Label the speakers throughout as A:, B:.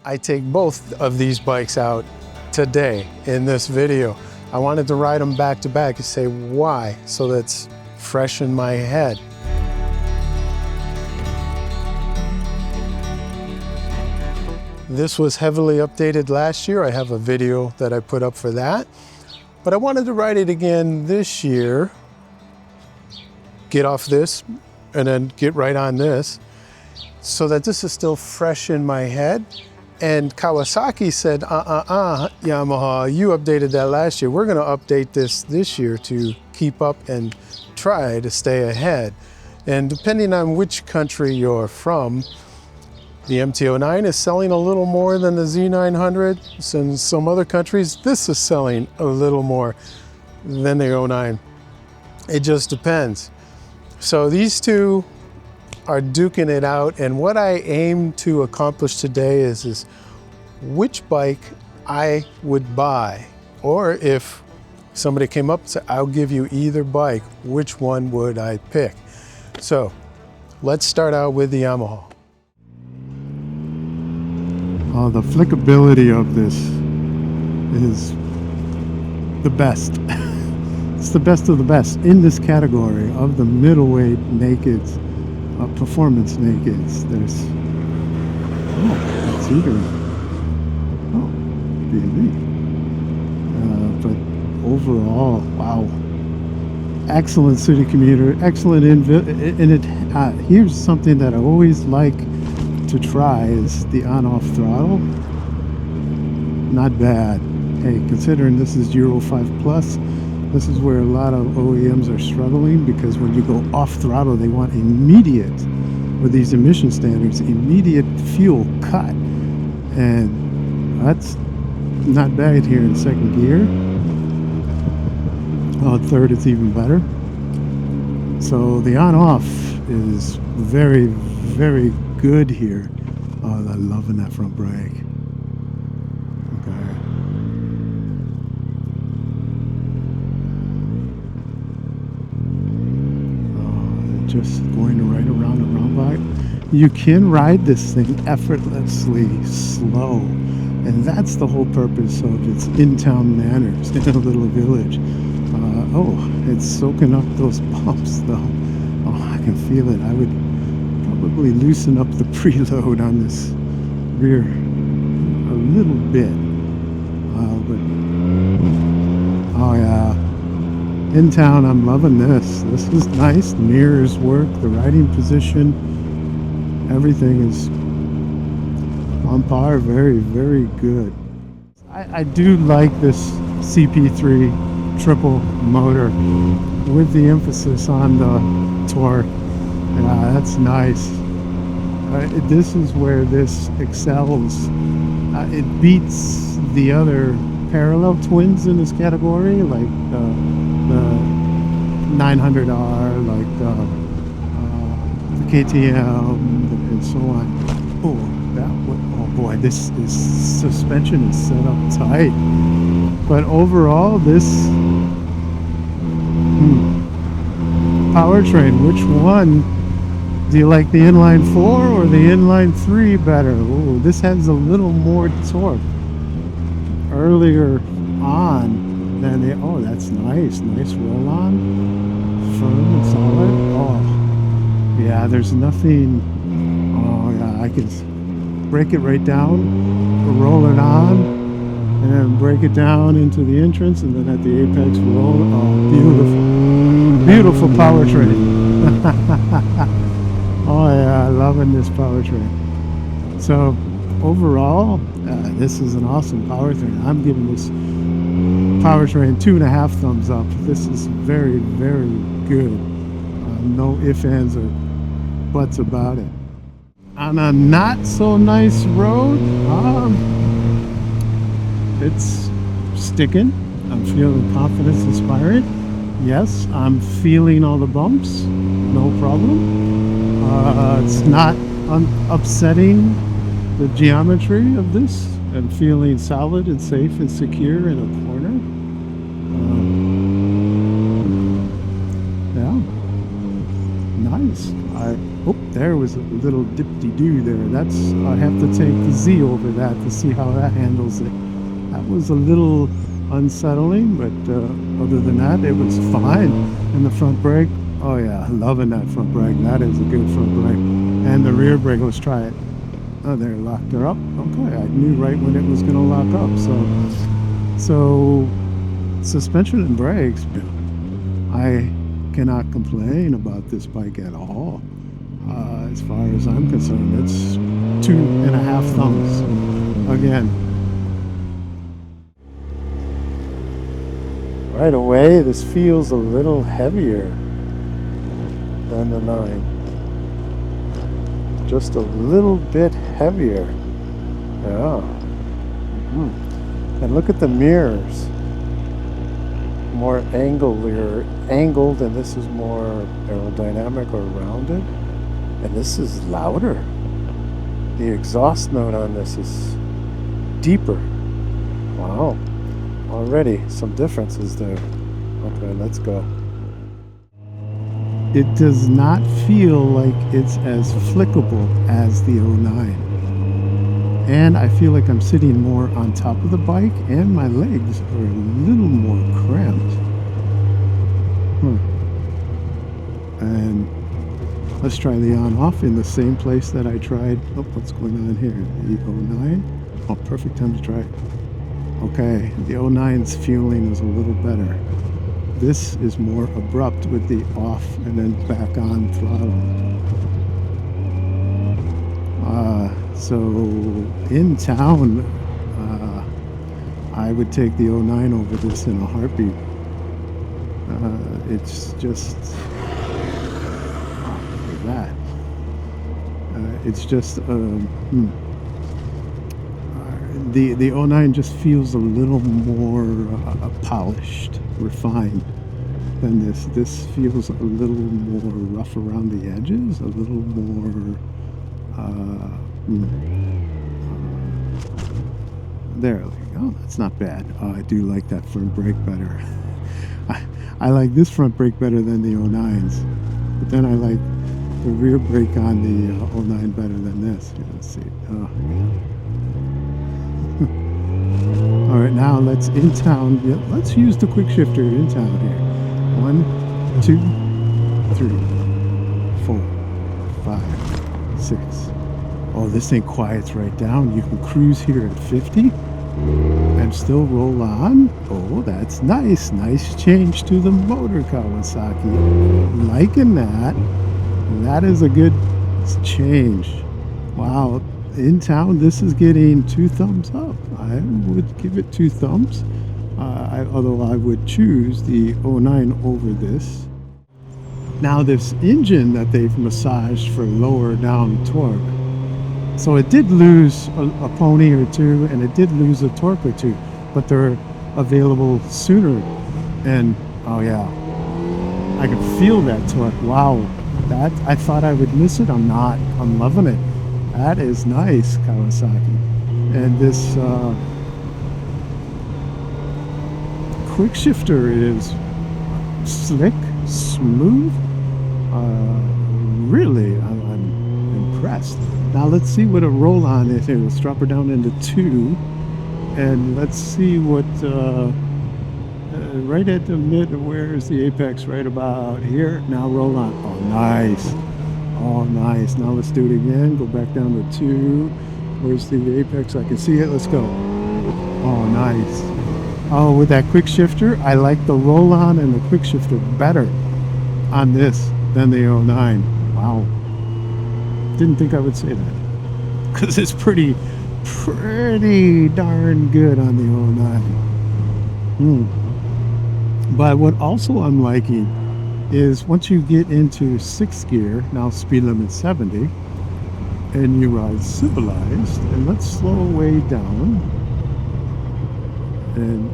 A: I take both of these bikes out today in this video. I wanted to ride them back to back and say why, so that's fresh in my head. This was heavily updated last year. I have a video that I put up for that. But I wanted to ride it again this year. Get off this and then get right on this, so that this is still fresh in my head. And Kawasaki said, Yamaha, you updated that last year. We're gonna update this year to keep up and try to stay ahead. And depending on which country you're from, the MT-09 is selling a little more than the Z900. So in some other countries, this is selling a little more than the 09. It just depends. So these two are duking it out, and what I aim to accomplish today is which bike I would buy, or if somebody came up and said, I'll give you either bike, which one would I pick? So let's start out with the Yamaha. The flickability of this is the best. It's the best of the best in this category of the middleweight nakeds, performance nakeds. There's, that's either, B&B. But overall, wow. Excellent city commuter, excellent in it. Here's something that I always like to try is the on-off throttle. Not bad. Hey, considering this is Euro 5 plus, this is where a lot of OEMs are struggling, because when you go off throttle, they want immediate, with these emission standards, immediate fuel cut. And that's not bad here in second gear. Third, it's even better. So the on-off is very, very good here. I'm loving that front brake. Okay. Just going to right around the roundabout. You can ride this thing effortlessly slow, and that's the whole purpose of its in-town manners in a little village. It's soaking up those bumps though. Oh, I can feel it. I would probably loosen up the preload on this rear a little bit. Oh yeah. In town, I'm loving this. This is nice. The mirrors work, the riding position, everything is on par. Very, very good. I do like this CP3 triple motor with the emphasis on the torque. Yeah, that's nice. This is where this excels. It beats the other parallel twins in this category, like the 900R, like the KTM, and so on. Oh boy, this suspension is set up tight. But overall, this powertrain, which one do you like, the inline 4 or the inline 3 better? Oh, this has a little more torque earlier on than the, oh, that's nice roll on, firm and solid. Oh yeah, there's nothing. Oh yeah, I can break it right down, roll it on, and then break it down into the entrance, and then at the apex roll. Oh, beautiful powertrain. Oh yeah, loving this powertrain. So overall, this is an awesome powertrain. I'm giving this powertrain 2.5 thumbs up. This is very, very good. No ifs, ands, or buts about it. On a not so nice road, it's sticking. I'm feeling confidence inspiring. Yes, I'm feeling all the bumps, no problem. It's not upsetting the geometry of this. I'm feeling solid and safe and secure in a corner. Yeah, nice.
B: Oh, there was a little dip-de-doo there. That's, I have to take the Z over that to see how that handles it. That was a little unsettling, but other than that, it was fine. And the front brake, oh yeah, loving that front brake. That is a good front brake. And the rear brake, let's try it. Oh, there, locked her up. Okay, I knew right when it was going to lock up. So suspension and brakes, I cannot complain about this bike at all. As far as I'm concerned, it's 2.5 thumbs. Again, right away, this feels a little heavier than the 9. Just a little bit heavier. Yeah. And look at the mirrors. More angled, and this is more aerodynamic or rounded. And this is louder. The exhaust note on this is deeper. Wow. Already some differences there. Okay, let's go. It does not feel like it's as flickable as the 09. And I feel like I'm sitting more on top of the bike, and my legs are a little more cramped. And let's try the on-off in the same place that I tried. Oh, what's going on here? The 09? Oh, perfect time to try. Okay, the 09's fueling is a little better. This is more abrupt with the off and then back on throttle. So in town, I would take the 09 over this in a heartbeat. It's just, look at that. It's just, the 09 just feels a little more polished, refined than this. This feels a little more rough around the edges, a little more there we go. That's not bad. I do like that front brake better. I like this front brake better than the 09's, but then I like the rear brake on the 09 better than this. Let's see. All right, now let's in town. Yeah, let's use the quick shifter in town here. 1, 2, 3, 4, 5, 6. Oh, this thing quiets right down. You can cruise here at 50 and still roll on. Oh, that's nice. Nice change to the motor, Kawasaki. Liking that. That is a good change. Wow. In town, this is getting 2 thumbs up. I would give it 2 thumbs. Although I would choose the 09 over this. Now this engine that they've massaged for lower down torque. So it did lose a pony or two, and it did lose a torque or two, but they're available sooner. And oh yeah, I can feel that torque. Wow, that I thought I would miss it. I'm not. I'm loving it. That is nice, Kawasaki. And this quick shifter is slick, smooth. Really, I'm impressed. Now let's see what a roll-on is here. Let's drop her down into 2, and let's see what right at the mid. Where is the apex? Right about here. Now roll on. Oh, nice. Oh, nice. Now let's do it again. Go back down to 2. Where's the apex? I can see it. Let's go. Oh, nice. Oh, with that quick shifter, I like the roll-on and the quick shifter better on this than the 09. Wow. Didn't think I would say that, because it's pretty darn good on the 09. But what also I'm liking is once you get into 6th gear, now speed limit 70, and you ride civilized, and let's slow way down, and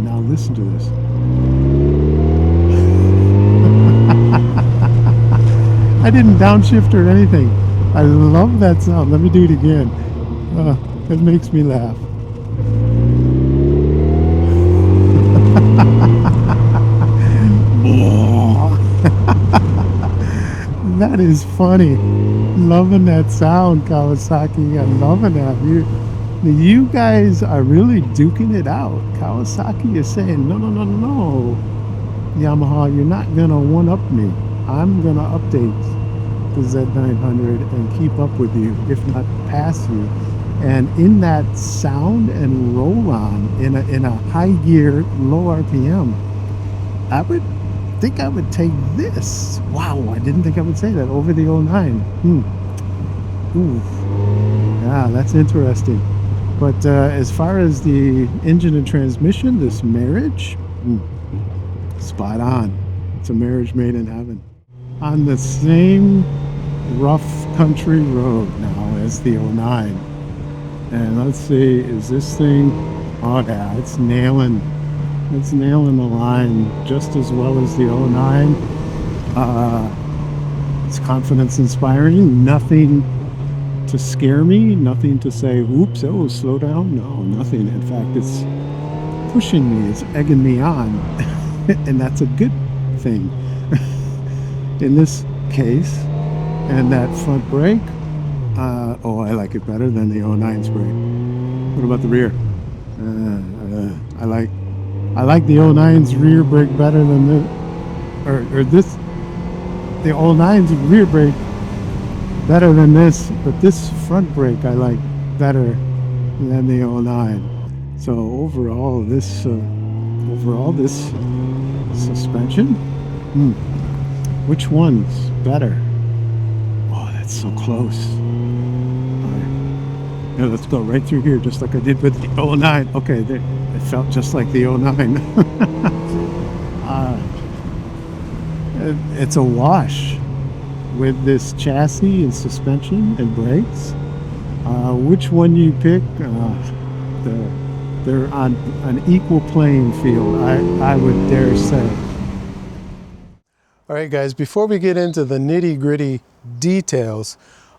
B: now listen to this. I didn't downshift or anything. I love that sound. Let me do it again. It makes me laugh. That is funny. Loving that sound, Kawasaki. I'm loving that. You guys are really duking it out. Kawasaki is saying, no, no, no, no, Yamaha, you're not gonna one-up me. I'm gonna update the Z900 and keep up with you, if not pass you. And in that sound and roll-on, in a high gear, low RPM, I would think I would take this. Wow, I didn't think I would say that over the 09. Ooh, yeah, that's interesting. But as far as the engine and transmission, this marriage, spot on. It's a marriage made in heaven. On the same rough country road now as the 09. And let's see, is this thing, oh yeah, it's nailing the line just as well as the 09. It's confidence inspiring, nothing to scare me, nothing to say, oops, oh, slow down. No, nothing. In fact, it's pushing me, it's egging me on. And that's a good thing in this case. And that front brake, oh, I like it better than the 09's brake. What about the rear? I like the 09's rear brake better than the 09's rear brake better than this, but this front brake I like better than the 09. So overall this suspension, which one's better? Oh, that's so close. All right. Yeah, let's go right through here, just like I did with the 09. Okay, it felt just like the 09. It's a wash with this chassis and suspension and brakes. Which one you pick, they're on an equal playing field, I would dare say.
A: All right, guys, before we get into the nitty-gritty details,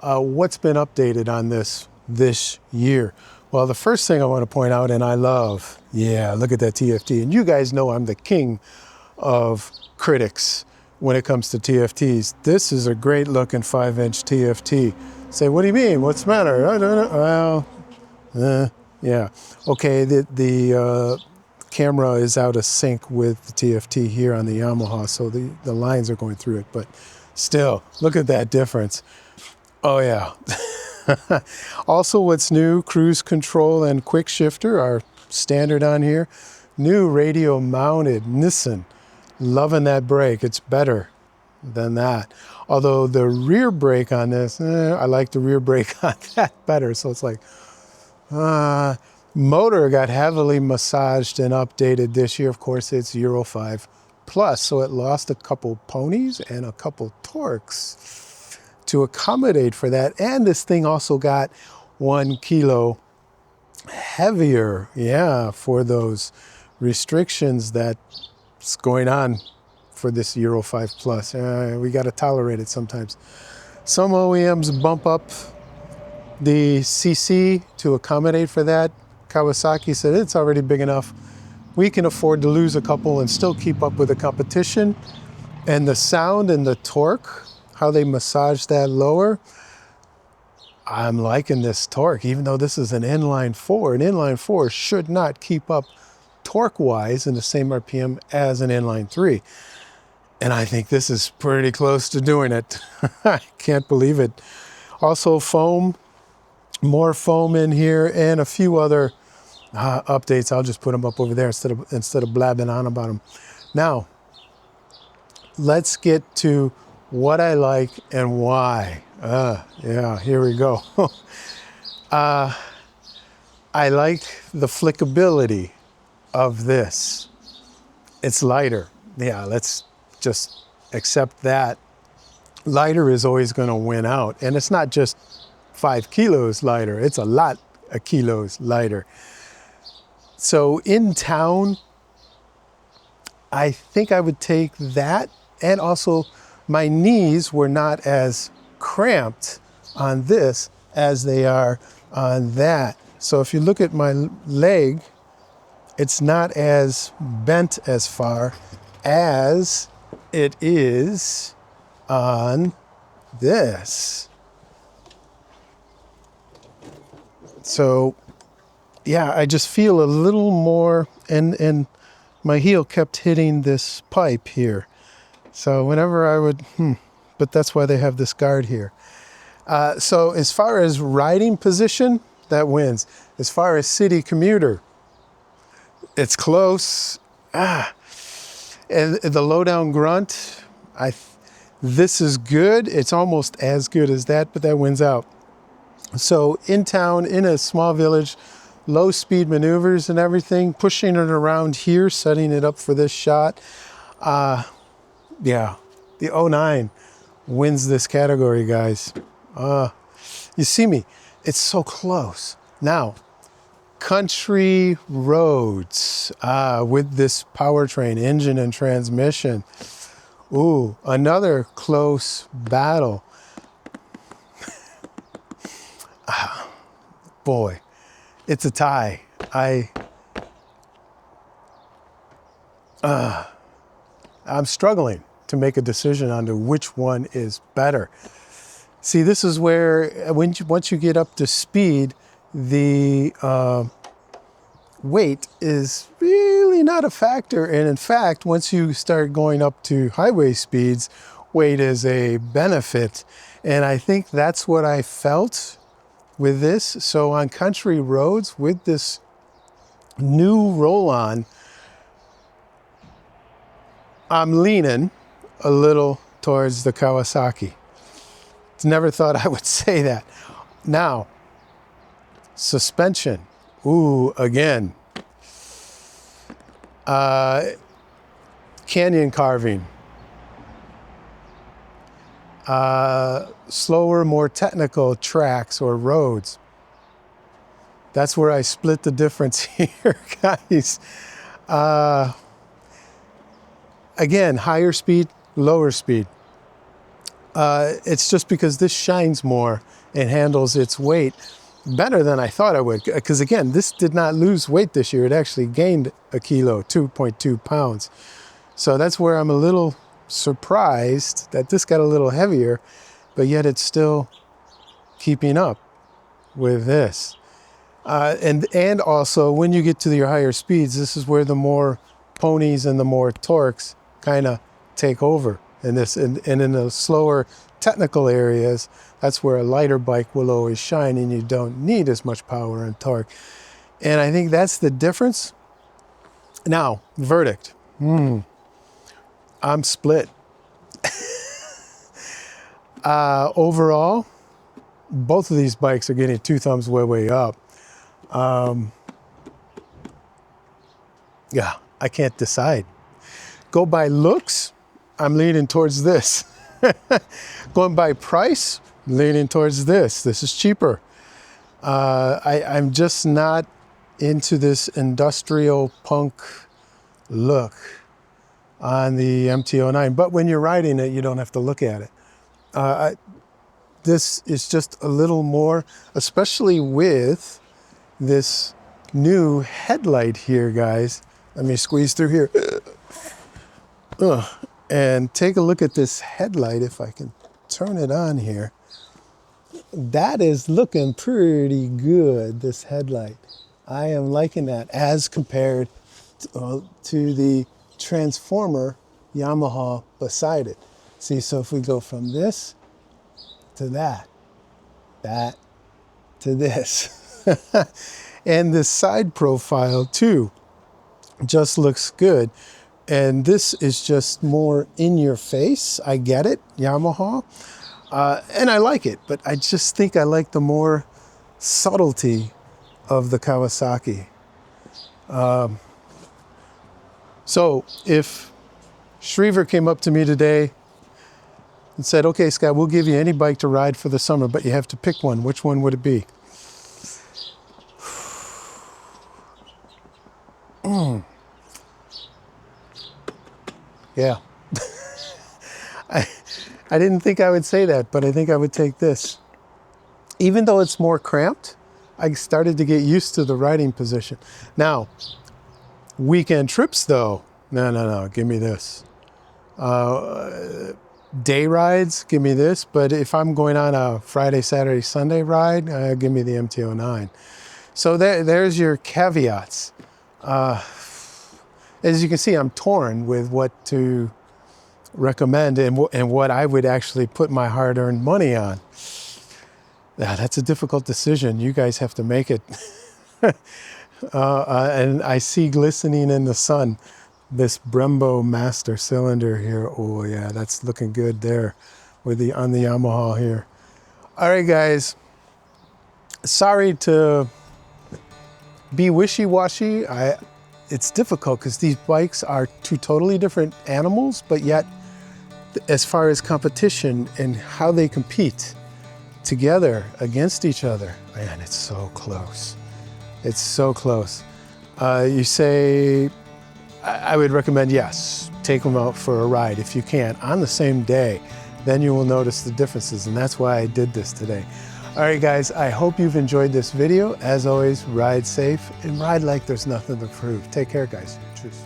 A: what's been updated on this year? Well, the first thing I want to point out, and I love, yeah, look at that TFT. And you guys know I'm the king of critics when it comes to TFTs. This is a great looking 5-inch TFT. Say, what do you mean? What's the matter? I don't know. Well, yeah. Okay, the camera is out of sync with the TFT here on the Yamaha, so the lines are going through it, but still, look at that difference. Oh yeah. Also, what's new, cruise control and quick shifter are standard on here. New radio mounted Nissan. Loving that brake, it's better than that. Although the rear brake on this, I like the rear brake on that better, so it's like, motor got heavily massaged and updated this year. Of course, it's Euro 5 plus, so it lost a couple ponies and a couple torques to accommodate for that. And this thing also got 1 kilo heavier, yeah, for those restrictions that's going on for this Euro 5 plus. We got to tolerate it sometimes. Some OEMs bump up the CC to accommodate for that. Kawasaki said it's already big enough. We can afford to lose a couple and still keep up with the competition. And the sound and the torque, how they massage that lower, I'm liking this torque, even though this is an inline 4. An inline 4 should not keep up torque-wise in the same RPM as an inline 3. And I think this is pretty close to doing it. I can't believe it. Also foam, more foam in here, and a few other updates. I'll just put them up over there instead of blabbing on about them. Now, let's get to what I like and why. Yeah, here we go. I like the flickability of this. It's lighter. Yeah, let's just accept that. Lighter is always going to win out. And it's not just 5 kilos lighter. It's a lot of kilos lighter. So in town, I think I would take that. And also, my knees were not as cramped on this as they are on that. So if you look at my leg, it's not as bent as far as it is on this. So yeah, I just feel a little more, and my heel kept hitting this pipe here. So whenever I would, but that's why they have this guard here. So as far as riding position, that wins. As far as city commuter, it's close. And the low down grunt, this is good. It's almost as good as that, but that wins out. So in town, in a small village, low speed maneuvers and everything, pushing it around here, setting it up for this shot. Yeah, the 09 wins this category, guys. You see me, it's so close. Now, country roads with this powertrain, engine and transmission. Ooh, another close battle. Boy, it's a tie. I'm struggling to make a decision on to which one is better. See, this is where once you get up to speed, the weight is really not a factor. And in fact, once you start going up to highway speeds, weight is a benefit. And I think that's what I felt with this. So on country roads with this new roll-on, I'm leaning a little towards the Kawasaki. Never thought I would say that. Now, suspension. Ooh, again. Canyon carving. Slower, more technical tracks or roads. That's where I split the difference here, guys. Again, higher speed, lower speed. It's just because this shines more and handles its weight better than I thought it would. Because again, this did not lose weight this year. It actually gained a kilo, 2.2 pounds. So that's where I'm a little surprised that this got a little heavier, but yet it's still keeping up with this. And also when you get to your higher speeds, this is where the more ponies and the more torques kind of take over. And in the slower technical areas, that's where a lighter bike will always shine, and you don't need as much power and torque. And I think that's the difference. Now, verdict. I'm split. Overall, both of these bikes are getting 2 thumbs way up. Yeah, I can't decide. Go by looks, I'm leaning towards this. Going by price, leaning towards this. This is cheaper. I'm just not into this industrial punk look on the MT-09. But when you're riding it, you don't have to look at it. This is just a little more, especially with this new headlight here, guys. Let me squeeze through here. And take a look at this headlight, if I can turn it on here. That is looking pretty good, this headlight. I am liking that as compared to the Transformer Yamaha beside it. See, so if we go from this to that to this. And the side profile too just looks good. And this is just more in your face. I get it, Yamaha. And I like it, but I just think I like the more subtlety of the Kawasaki. So if Shriver came up to me today and said, okay, Scott, we'll give you any bike to ride for the summer, but you have to pick one, which one would it be? Yeah. I didn't think I would say that, but I think I would take this. Even though it's more cramped, I started to get used to the riding position. Now, weekend trips though, no, give me this. day rides, give me this. But if I'm going on a Friday, Saturday, Sunday ride, give me the MT-09. So there's your caveats. As you can see, I'm torn with what to recommend and what I would actually put my hard-earned money on. That's a difficult decision. You guys have to make it. And I see glistening in the sun this Brembo master cylinder here. Oh yeah, that's looking good there with on the Yamaha here. All right, guys. Sorry to be wishy-washy. It's difficult because these bikes are two totally different animals, but yet as far as competition and how they compete together against each other, man, it's so close. It's so close. You say, I would recommend, yes, take them out for a ride if you can on the same day. Then you will notice the differences, and that's why I did this today. All right, guys, I hope you've enjoyed this video. As always, ride safe and ride like there's nothing to prove. Take care, guys. Cheers.